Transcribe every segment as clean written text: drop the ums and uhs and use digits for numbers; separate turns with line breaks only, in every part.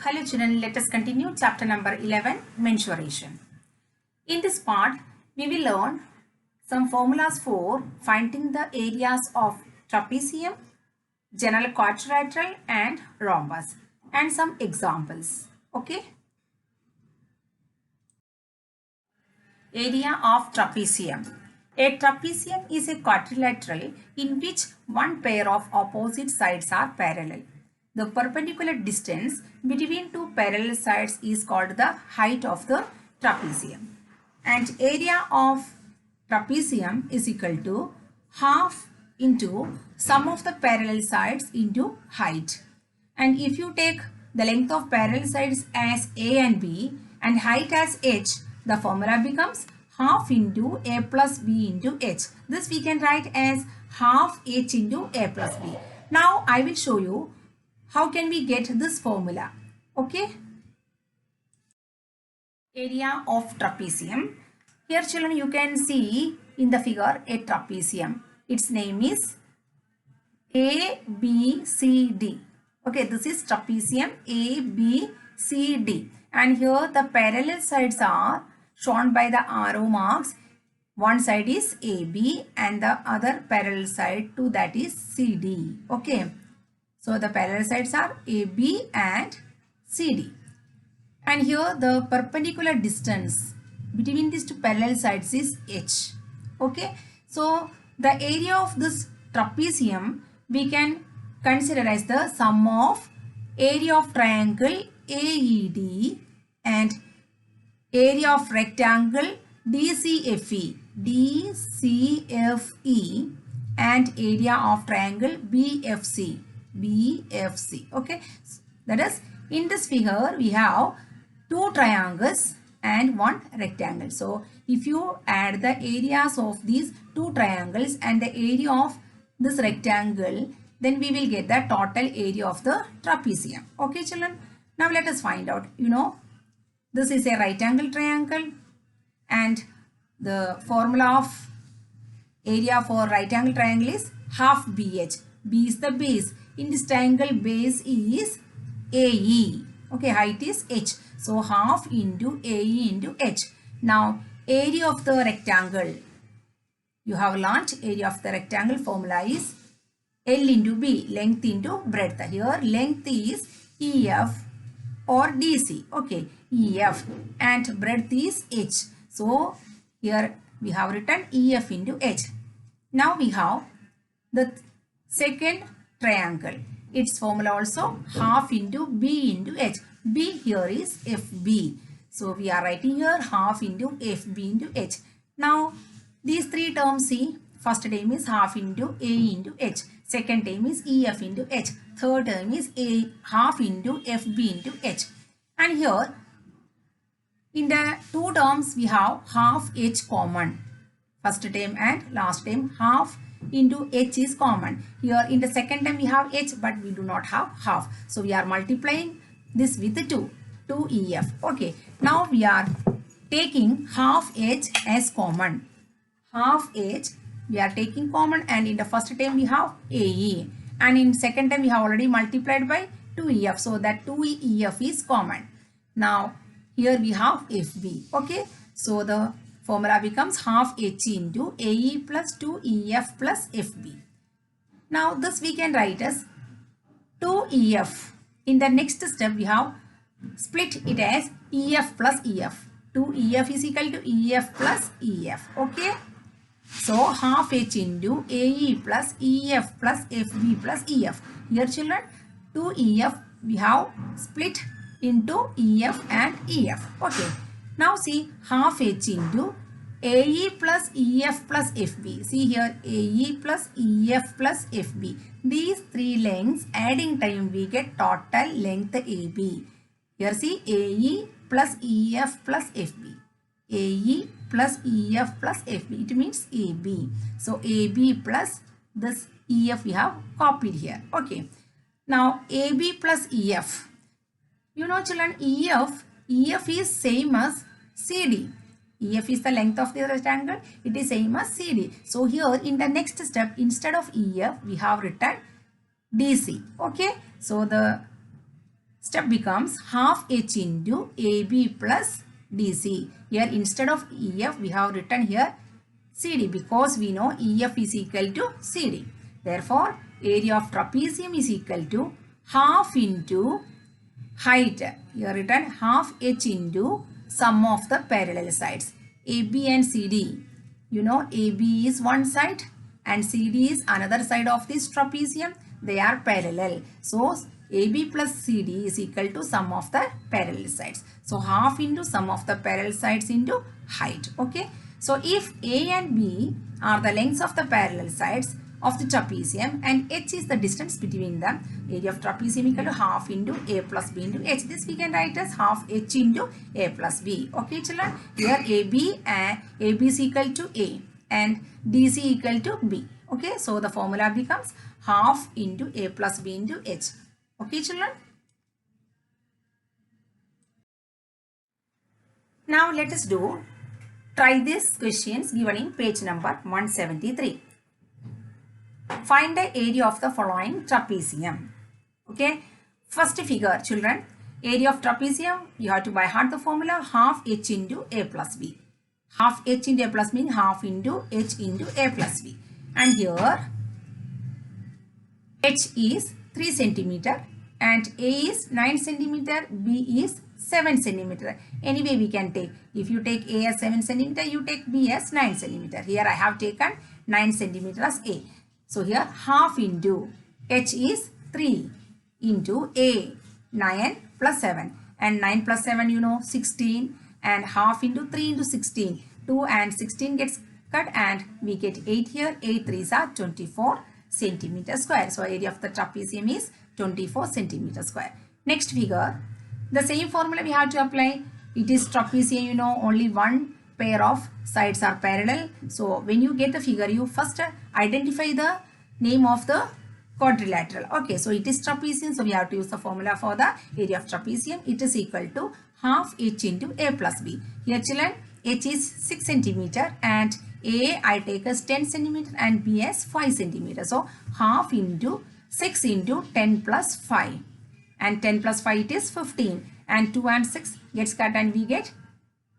Hello children, let us continue chapter number 11, mensuration. In this part, we will learn some formulas for finding the areas of trapezium, general quadrilateral and rhombus and some examples. Okay. Area of trapezium. A trapezium is a quadrilateral in which one pair of opposite sides are parallel. The perpendicular distance between two parallel sides is called the height of the trapezium. And area of trapezium is equal to half into sum of the parallel sides into height. And if you take the length of parallel sides as A and B and height as h, the formula becomes half into a plus b into h. This we can write as half h into a plus b. Now I will show you how can we get this formula. Okay. Area of trapezium. Here children, you can see in the figure a trapezium. Its name is ABCD. Okay, this is trapezium ABCD. And here the parallel sides are shown by the arrow marks. One side is AB and the other parallel side to that is CD. Okay. So the parallel sides are AB and CD. And here the perpendicular distance between these two parallel sides is H. Okay. So the area of this trapezium we can consider as the sum of area of triangle AED and area of rectangle DCFE and area of triangle BFC. Okay, that is, in this figure we have two triangles and one rectangle. So if you add the areas of these two triangles and the area of this rectangle, then we will get the total area of the trapezium. Okay children, now let us find out. This is a right angle triangle and the formula of area for right angle triangle is half BH. B is the base. In this triangle, base is AE. Okay, height is H. So half into AE into H. Now area of the rectangle. You have learnt area of the rectangle formula is L into B, length into breadth. Here length is EF or DC. Okay, EF and breadth is H. So here we have written EF into H. Now we have the second triangle. Its formula also half into B into H. B here is FB. So we are writing here half into FB into H. Now these three terms see. First term is half into A into H. Second term is EF into H. Third term is A half into FB into H. And here in the two terms we have half H common. First term and last term half into H is common. Here in the second term we have H but we do not have half. So we are multiplying this with 2 EF. Okay. Now we are taking half H as common. Half H we are taking common and in the first term we have AE and in second term we have already multiplied by 2 EF. So that 2 EF is common. Now here we have FB. Okay. So the formula becomes half H into AE plus 2 EF plus FB. Now this we can write as 2 EF. In the next step we have split it as EF plus EF. 2 EF is equal to EF plus EF. Okay. So half H into AE plus EF plus FB plus EF. Here children 2 EF we have split into EF and EF. Okay. Now see half H into AE plus EF plus FB. See here AE plus EF plus FB. These three lengths adding time we get total length AB. Here see AE plus EF plus FB. AE plus EF plus FB. It means AB. So AB plus this EF we have copied here. Okay. Now AB plus EF. Children, EF is same as CD. EF is the length of the rectangle. It is same as CD. So here in the next step, instead of EF, we have written DC. Okay. So the step becomes half h into AB plus DC. Here instead of EF we have written here CD because we know EF is equal to CD. Therefore, area of trapezium is equal to half into height. Here written half h into sum of the parallel sides. AB and CD. You know AB is one side and CD is another side of this trapezium. They are parallel. So, AB plus CD is equal to sum of the parallel sides. So, half into sum of the parallel sides into height. Okay. So, if A and B are the lengths of the parallel sides of the trapezium and h is the distance between them, area of trapezium equal to half into A plus B into h. This we can write as half h into A plus B. Okay, children. Here AB is equal to A and DC equal to B. Okay, so the formula becomes half into A plus B into h. Okay, children. Now let us try these questions given in page number 173. Find the area of the following trapezium. Okay, first figure, children. Area of trapezium, you have to by heart the formula half h into A plus B. Half h into A plus B means half into h into A plus B. And here h is 3 centimeter and A is 9 centimeter, B is 7 centimeter. Anyway, we can take, if you take A as 7 centimeter, you take B as 9 centimeter. Here I have taken 9 centimeter as A. So here half into h is 3 into A, 9 plus 7. And 9 plus 7, you know, 16. And half into 3 into 16. 2 and 16 gets cut and we get 8 here. 8 3s are 24 centimeter square. So area of the trapezium is 24 centimeter square. Next figure. The same formula we have to apply. It is trapezium, you know, only one pair of sides are parallel. So when you get the figure, you first identify the name of the quadrilateral. Okay, so it is trapezium. So we have to use the formula for the area of trapezium. It is equal to half h into A plus B. Here children, h is 6 centimeter and A I take as 10 centimeter and B as 5 centimeter. So half into 6 into 10 plus 5. And 10 plus 5 it is 15. And 2 and 6 gets cut and we get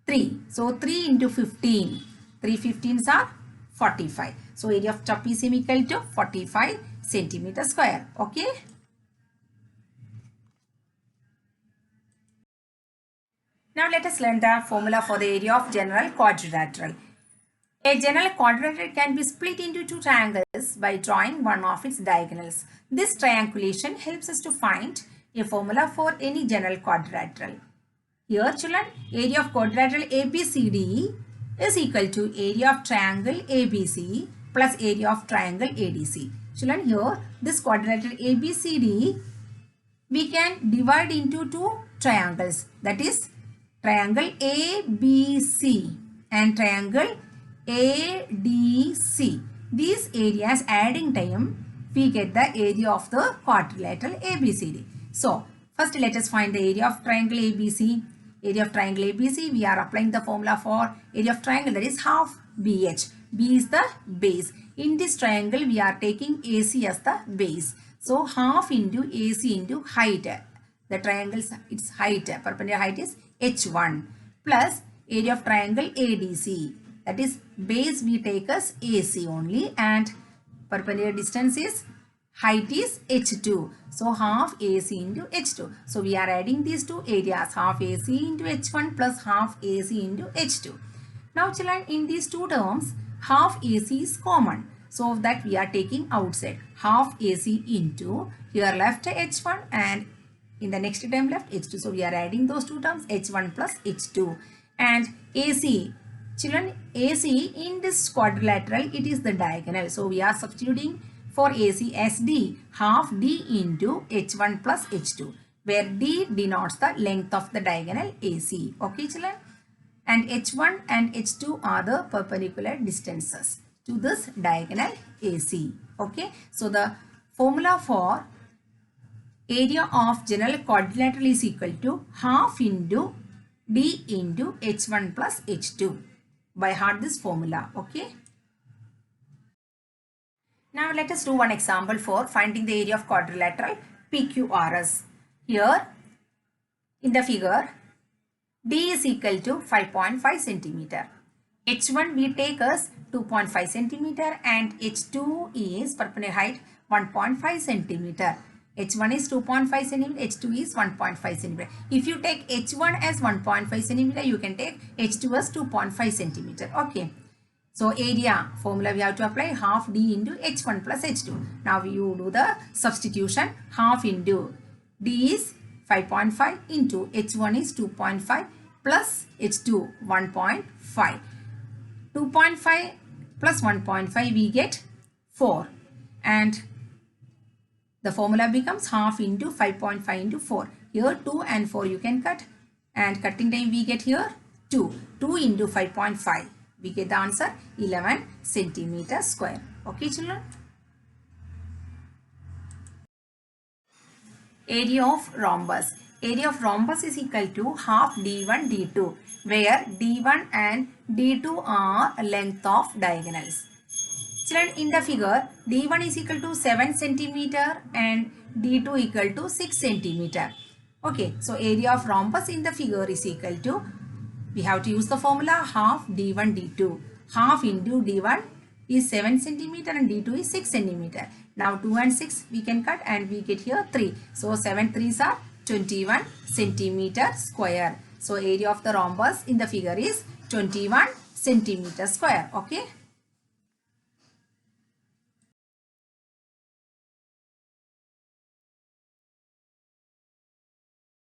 3. So 3 into 15. 3 15s are 45. So area of trapezium equal to 45 centimeter square. Okay. Now let us learn the formula for the area of general quadrilateral. A general quadrilateral can be split into two triangles by drawing one of its diagonals. This triangulation helps us to find a formula for any general quadrilateral. Here children, area of quadrilateral ABCD is equal to area of triangle ABC plus area of triangle ADC. Children, here this quadrilateral ABCD we can divide into two triangles, that is triangle ABC and triangle ADC. These areas adding time we get the area of the quadrilateral ABCD. So first let us find the area of triangle ABC. Area of triangle ABC, we are applying the formula for area of triangle, that is half BH. B is the base. In this triangle we are taking AC as the base. So half into AC into height. The triangle's its height, perpendicular height is H1 plus area of triangle ADC. That is base we take as AC only and perpendicular distance is height is H2. So half AC into H2. So we are adding these two areas, half AC into H1 plus half AC into H2. Now children, in these two terms, half AC is common. So that we are taking outside. Half AC into, here left H1 and in the next term left H2. So we are adding those two terms, H1 plus H2. And AC, children, AC in this quadrilateral, it is the diagonal. So we are substituting for AC as D, half D into H1 plus H2, where D denotes the length of the diagonal AC. Okay, children? And H1 and H2 are the perpendicular distances to this diagonal AC. Okay, so the formula for area of general quadrilateral is equal to half into D into H1 plus H2. By heart this formula. Okay. Now let us do one example for finding the area of quadrilateral PQRS. Here in the figure, D is equal to 5.5 centimeter. H1 we take as 2.5 centimeter and H2 is perpendicular height 1.5 centimeter. H1 is 2.5 centimeter, H2 is 1.5 centimeter. If you take H1 as 1.5 centimeter, you can take H2 as 2.5 centimeter. Okay. So area formula we have to apply half D into H1 plus H2. Now you do the substitution. Half into D is 5.5 into H1 is 2.5 plus H2 1.5. 2.5 plus 1.5 we get 4 and the formula becomes half into 5.5 into 4. Here 2 and 4 you can cut and cutting time we get here 2. 2 into 5.5. We get the answer 11 centimeter square. Okay children. Area of rhombus. Area of rhombus is equal to half D1 D2 where D1 and D2 are length of diagonals. Children, in the figure D1 is equal to 7 centimeter and D2 equal to 6 centimeter. Okay, so area of rhombus in the figure is equal to, we have to use the formula half D1 D2. Half into D1 is 7 centimeter and D2 is 6 centimeter. Now 2 and 6 we can cut and we get here 3. So 7 3s are 21 centimeter square. So area of the rhombus in the figure is 21 centimeter square. Okay.